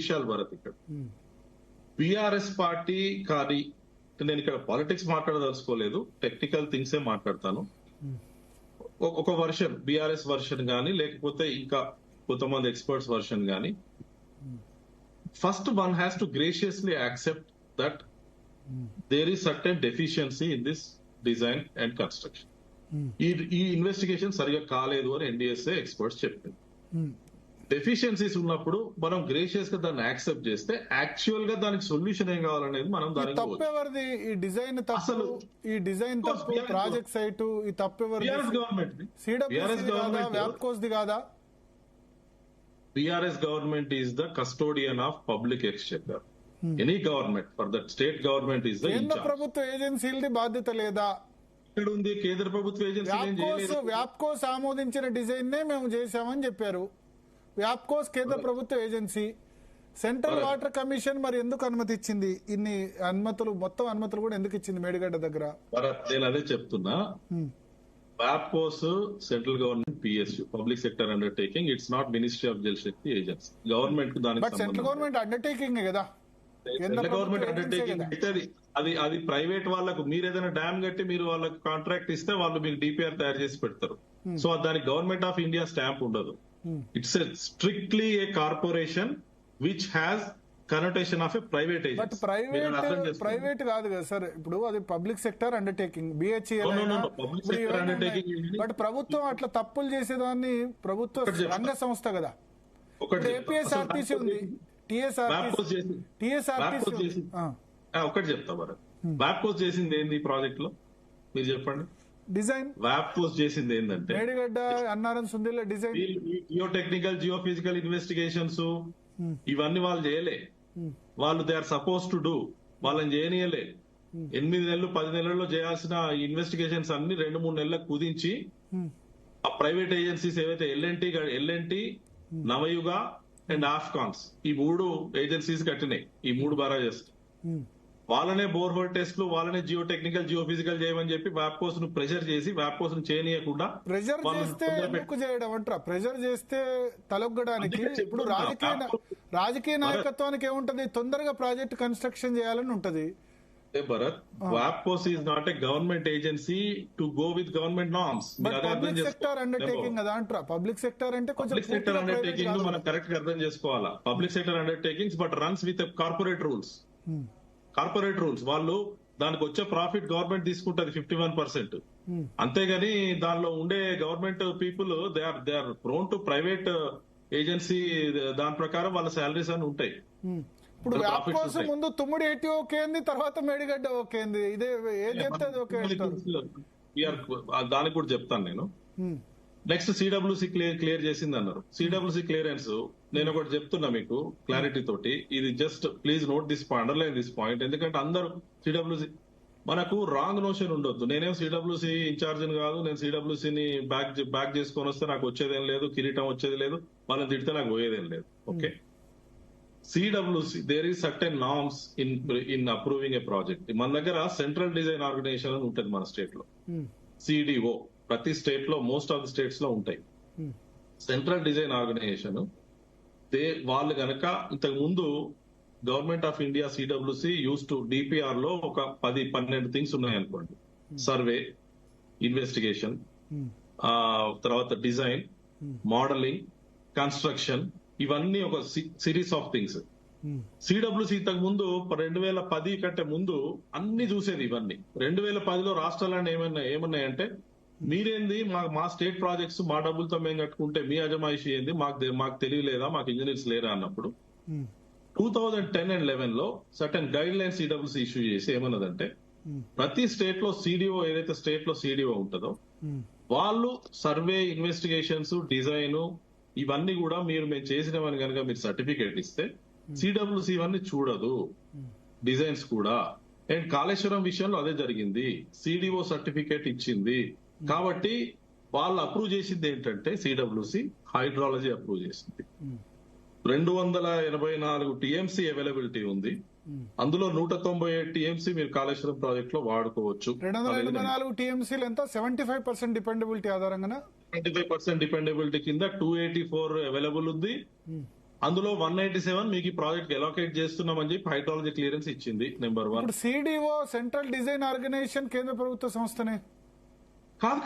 విషయాలు భరత్ ఇక్కడ BRS party కానీ నేను ఇక్కడ పాలిటిక్స్ మాట్లాడదలుచుకోలేదు, టెక్నికల్ థింగ్సే మాట్లాడతాను. ఒక వర్షన్ బీఆర్ఎస్ వర్షన్ కానీ లేకపోతే ఇంకా కొంతమంది ఎక్స్పర్ట్స్ వర్షన్ కానీ, first one has to graciously accept that there is certain deficiency in this design and construction. ఈ ఇన్వెస్టిగేషన్ సరిగా కాలేదు అని ఎన్డీఎస్ఏ ఎక్స్పర్ట్స్ చెప్పింది. డెఫిషియన్సీస్ ఉన్నప్పుడు మనం గ్రేషియస్ గా దాన్ని యాక్సెప్ట్ చేస్తే యాక్చువల్ గా దానికి సొల్యూషన్ ఏం కావాలనేది మనం దానికి తప్పెవరిది? ఈ డిజైన్ తప్పు, ఈ డిజైన్ తప్పు, ప్రాజెక్ట్ సైట్ ఈ తప్పెవరిది? గవర్నమెంట్ వ్యాప్కోస్ది కాదా? BRS government is the custodian of public exchequer. Any government, for that state government is the కేంద్ర ప్రభుత్వ ఏజెన్సీలది బాధ్యత లేదా? ఇక్కడ ఉంది కేంద్ర ప్రభుత్వ ఏజెన్సీ. వ్యాప్కోస్ ఆమోదించిన డిజైన్ నే మేము చేశామని చెప్పారు. వ్యాప్కోస్ కేంద్ర ప్రభుత్వ ఏజెన్సీ. సెంట్రల్ వాటర్ కమిషన్ మరి ఎందుకు అనుమతి ఇచ్చింది? ఇన్ని అనుమతులు, మొత్తం అనుమతులు కూడా ఎందుకు ఇచ్చింది మేడిగడ్డ దగ్గర? నేను అదే చెప్తున్నా. వ్యాప్కోస్ central government PSU, public sector undertaking. It's not ministry of Jal Shakti agency. Government కు దానికి సెంట్రల్ గవర్నమెంట్ అండర్టేకింగ్ కదా. సెంట్రల్ గవర్నమెంట్ అండర్టేకింగ్ అయితే అది ప్రైవేట్ వాళ్ళకు, మీరు ఏదైనా డ్యామ్ కట్టి మీరు వాళ్ళకి కాంట్రాక్ట్ ఇస్తే వాళ్ళు మీకు DPR తయారు చేసి పెడతారు. సో దానికి గవర్నమెంట్ ఆఫ్ ఇండియా స్టాంప్ ఉండదు. It's strictly A corporation which has కనోటేషన్ of A private agency. Private కాదు కదా సార్, ఇప్పుడు అది పబ్లిక్ సెక్టర్ అండర్టేకింగ్. బట్ ప్రభుత్వం అట్లా తప్పులు చేసేదాన్ని ప్రభుత్వ రంగ సంస్థ కదా. ఏపీఎస్ఆర్టీసీ ఉంది, ఒకటి చెప్తా మరి. వ్యాప్కోస్ చేసింది ఏంది ఈ ప్రాజెక్ట్ లో మీరు చెప్పండి. డిజైన్ వ్యాప్కోస్ చేసింది ఏంటంటే Medigadda Annaram Sundilla design, geo technical geo physical investigations ఇవన్నీ వాళ్ళు చేయలే. వాళ్ళు they are suppose to do, వాళ్ళని చేయనీయలే. 8 నెలలు 10 నెలల్లో చేయాల్సిన ఇన్వెస్టిగేషన్స్ అన్ని 2-3 నెలలకు కుదించి ఆ ప్రైవేట్ ఏజెన్సీస్ ఏవైతే ఎల్ఎన్టీ, నవయుగ అండ్ ఆఫ్కాన్స్, ఈ 3 ఏజెన్సీస్ కట్టినాయి. ఈ 3 బరాజెస్ వాళ్ళనే బోర్హోల్ టెస్ట్లు, వాళ్ళనే జియో టెక్నికల్ జియో ఫిజికల్ చేయమని చెప్పి వ్యాప్కోస్ ను ప్రెషర్ చేసి వ్యాప్కోస్ ను చేయనీయకుండా ప్రెషర్ చేస్తే తలొగ్గడానికి. ఇప్పుడు రాజకీయ నాయకత్వానికి ఏముంటది? తొందరగా ప్రాజెక్ట్ కన్స్ట్రక్షన్ చేయాలని ఉంటది. భరత్, వ్యాప్కోస్ is not a government agency to go with government norms. Public sector undertaking కదా అంటారా? పబ్లిక్ సెక్టర్ అంటే పబ్లిక్ సెక్టర్ అండర్టేకింగ్ మనం కరెక్ట్ గా అర్థం చేసుకోవాలా. Public sector undertakings but runs with corporate rules. Corporate rules వాళ్ళు దానికి వచ్చే ప్రాఫిట్ గవర్నమెంట్ తీసుకుంటది 51%. అంతేగాని దానిలో ఉండే government people they are prone to private agency. దాని ప్రకారం వాళ్ళ శాలరీస్ అని ఉంటాయి. ఇప్పుడు వ్యాప్కోస్ ముందు తుమ్ముడు ఏటి ఓకేంది, తర్వాత మేడిగడ్డ ఓకేంది, ఇదే ఏం చెప్తుంది ఓకే. దానికి కూడా చెప్తాను నేను. నెక్స్ట్ సిడబ్ల్యూసి క్లియర్ చేసింది అన్నారు. సిడబ్ల్యూసి క్లియరెన్స్ నేను ఒకటి చెప్తున్నా మీకు క్లారిటీ తోటి. ఇది just please note this point, underline this point. ఎందుకంటే అందరూ సిడబ్ల్యూసి, మనకు రాంగ్ నోషన్ ఉండొద్దు. నేనేం సిడబ్ల్యూసి ఇన్ఛార్జ్ కాదు. నేను సిడబ్ల్యూసిని బ్యాక్ చేసుకొని వస్తే నాకు వచ్చేదేం లేదు, కిరీటం వచ్చేది లేదు, వాళ్ళని తిడితే నాకు పోయేదేం లేదు. Okay, CWC there is certain norms in approving a project. మన దగ్గర సెంట్రల్ డిజైన్ ఆర్గనైజేషన్ అని ఉంటుంది మన స్టేట్ లో. CDO ప్రతి స్టేట్ లో, మోస్ట్ ఆఫ్ ది స్టేట్స్ లో ఉంటాయి. సెంట్రల్ డిజైన్ ఆర్గనైజేషన్ వాళ్ళు గనక ఇంతకు ముందు government of India CWC use to DPR లో ఒక 10-12 థింగ్స్ ఉన్నాయనుకోండి. సర్వే, ఇన్వెస్టిగేషన్, తర్వాత డిజైన్, మోడలింగ్, కన్స్ట్రక్షన్, ఇవన్నీ ఒక సిరీస్ ఆఫ్ థింగ్స్. CWC ఇంతకు ముందు 2010 కంటే ముందు అన్ని చూసేది ఇవన్నీ. 2010లో రాష్ట్రాలన్నీ ఏమన్నాయంటే, మీరేంది మా స్టేట్ ప్రాజెక్ట్స్ మా డబ్బులతో మేము కట్టుకుంటే మీ అజమాయిషి ఏంది, మాకు తెలియలేదా, మాకు ఇంజనీర్స్ లేరా అన్నప్పుడు 2010 and 11 లో certain guide lines CWC issue చేసి ఏమన్నదంటే, ప్రతి స్టేట్ లో CDO ఏదైతే స్టేట్ లో CDO ఉంటుందో వాళ్ళు సర్వే, ఇన్వెస్టిగేషన్స్, డిజైన్ ఇవన్నీ కూడా మేము చేసినవని కనుక మీరు సర్టిఫికేట్ ఇస్తే CWC ఇవన్నీ చూడదు, డిజైన్స్ కూడా. అండ్ కాళేశ్వరం విషయంలో అదే జరిగింది. CDO సర్టిఫికేట్ ఇచ్చింది కాబట్టి వాళ్ళు అప్రూవ్ చేసింది ఏంటంటే, CWC హైడ్రాలజీ అప్రూవ్ చేసింది. 284 TMC అవైలబిలిటీ ఉంది. అందులో 197 TMC మీరు కాళేశ్వరం ప్రాజెక్ట్ లో వాడుకోవచ్చు. 284 TMC ఎంత? 75% డిపెండబిలిటీ ఆధారంగా 75% డిపెండబిలిటీ కింద 284 అవైలబుల్ ఉంది. అందులో 197 మీకు ఈ ప్రాజెక్ట్ ఎలోకేట్ చేస్తున్నామని చెప్పి హైడ్రాలజీ క్లియరెన్స్ ఇచ్చింది నెంబర్ 1. ఇప్పుడు సిడిఓ సెంట్రల్ డిజైన్ ఆర్గనైజేషన్ కేంద్ర ప్రభుత్వ సంస్థనే.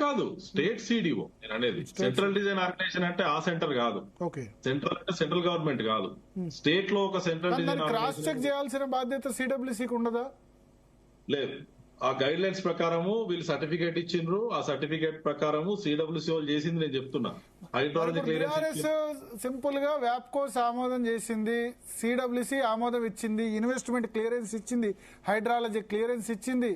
కాదు స్టేట్ సిడిఓ నేను అనేది. సెంట్రల్ డిజైన్ ఆర్గనైజేషన్ అంటే ఆ సెంటర్ కాదు. ఓకే, సెంట్రల్ అంటే సెంట్రల్ గవర్నమెంట్ కాదు, స్టేట్ లో ఒక central design cross check organization. చేయాల్సిన బాధ్యత సిడబ్ల్యూసీకి ఉండదా? లేదు, ఆ గైడ్ లైన్స్ ప్రకారము వీళ్ళు సర్టిఫికేట్ ఇచ్చిండ్రు. ఆ సర్టిఫికేట్ ప్రకారము సిడబ్ల్యూసీ వాళ్ళు చేసింది నేను చెప్తున్నా. హైడ్రాలజీ క్లియరెన్స్ సింపుల్ గా వ్యాప్కోస్ ఆమోదం చేసింది, సిడబ్ల్యూసీ ఆమోదం ఇచ్చింది, ఇన్వెస్ట్మెంట్ క్లియరెన్స్ ఇచ్చింది, హైడ్రాలజీ క్లియరెన్స్ ఇచ్చింది.